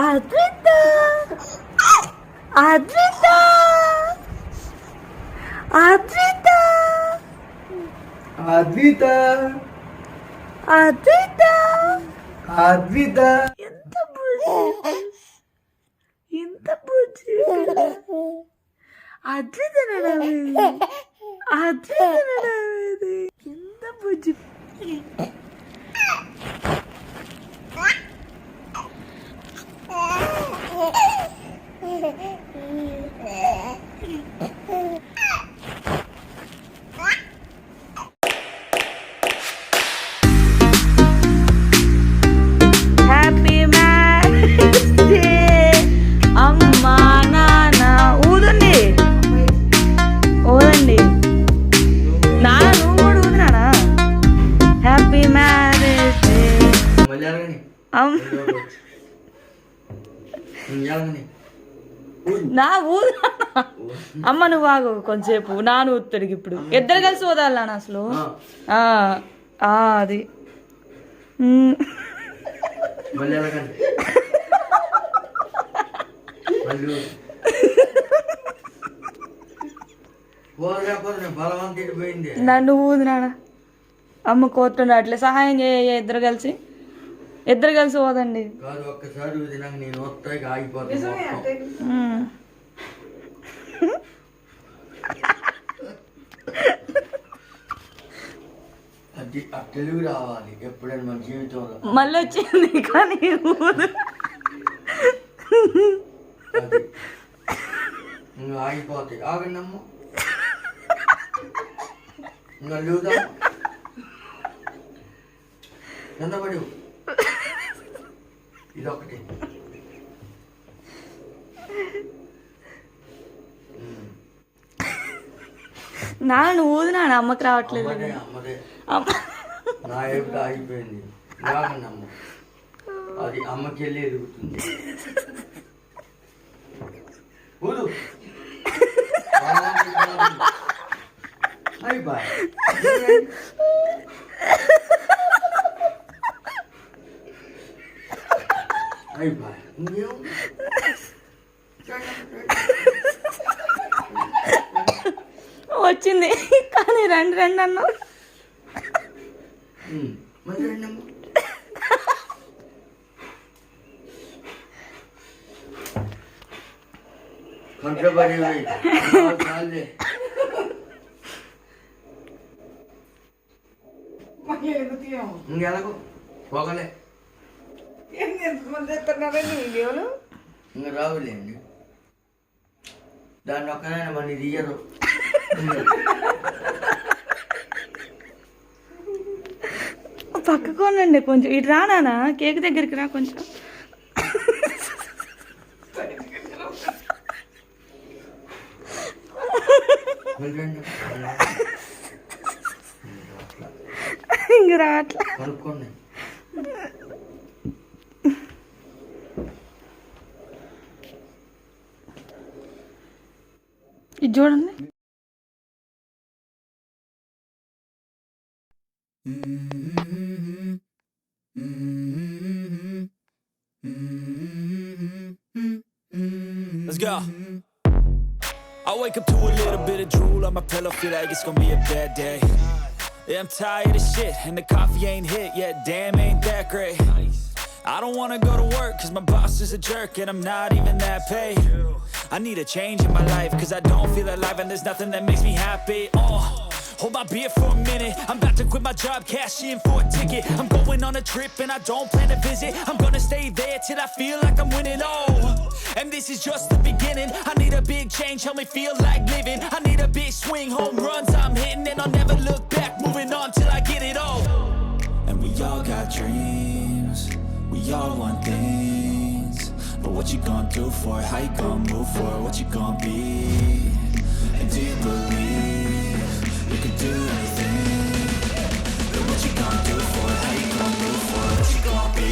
అద్విత అద్విత అద్విత అద్విత అద్విత అద్విత ఎంత బుజ్జి ఎంత బుజ్జి అద్విత నడవేది అద్విత నడవేది ఎంత బుజ్జి హ్యాపీ మ్యారేజ్ డే అమ్మా నాన్న ఊదండి ఊదండి నాన్న నువ్వు కూడా ఊదినానా హ్యాపీ మ్యారేజ్ డే నా ఊదా అమ్మ నువ్వు ఆగు కొంచెంసేపు నాన్న ఊతుడికి ఇప్పుడు ఇద్దరు కలిసి ఊదాలి నాన్న అసలు అది నన్ను ఊది నాన్న అమ్మ కోతుండ అట్లే సహాయం చేయ ఇద్దరు కలిసి ఓదండి ఒక్కసారి నేను అది తెలుగు రావాలి ఎప్పుడైనా మన జీవితంలో మళ్ళీ వచ్చింది కానీ ఆగిపోతాయి ఆగండి అమ్మ ఇంకా ఎంత పడి ఇదొకటి నాన్న ఊది నాన్న అమ్మకి రావట్లేదు నా ఎప్పుడు ఆగిపోయింది రాగండి అమ్మ అది అమ్మకి వెళ్ళి ఎదుగుతుంది ఊదు అయిపోయి వచ్చింది కానీ రండి అన్నా పోగలే ఇంకా రావులేండి దాన్ని ఒక్కనైనా మన తీయరు పక్కకోనండి కొంచెం ఇటు రానా కేక్ దగ్గరికి రా కొంచెం ఇంక రావట్లే కనుక్కోండి ఇది చూడండి Let's go. I wake up to a little bit of drool on my pillow, feel like it's gonna be a bad day. Yeah, I'm tired of shit, and the coffee ain't hit yet, damn, ain't that great. I don't wanna go to work, cause my boss is a jerk, and I'm not even that paid. I need a change in my life, cause I don't feel alive, and there's nothing that makes me happy. Hold my beer for a minute, I'm about to quit my job, cash in for a ticket. I'm going on a trip, and I don't plan to visit. I'm gonna stay there till I feel like I'm winning, and this is just the beginning. I need a big change, help me feel like living. I need a big swing, home runs I'm hitting, and I'll never look back, moving on till I get it all. And we all got dreams, we all want things, but what you gonna do for it? How you gonna move for it? What you gonna be? And do you believe you can do anything? But what you gonna do for it? How you gonna move for it? What you gonna be?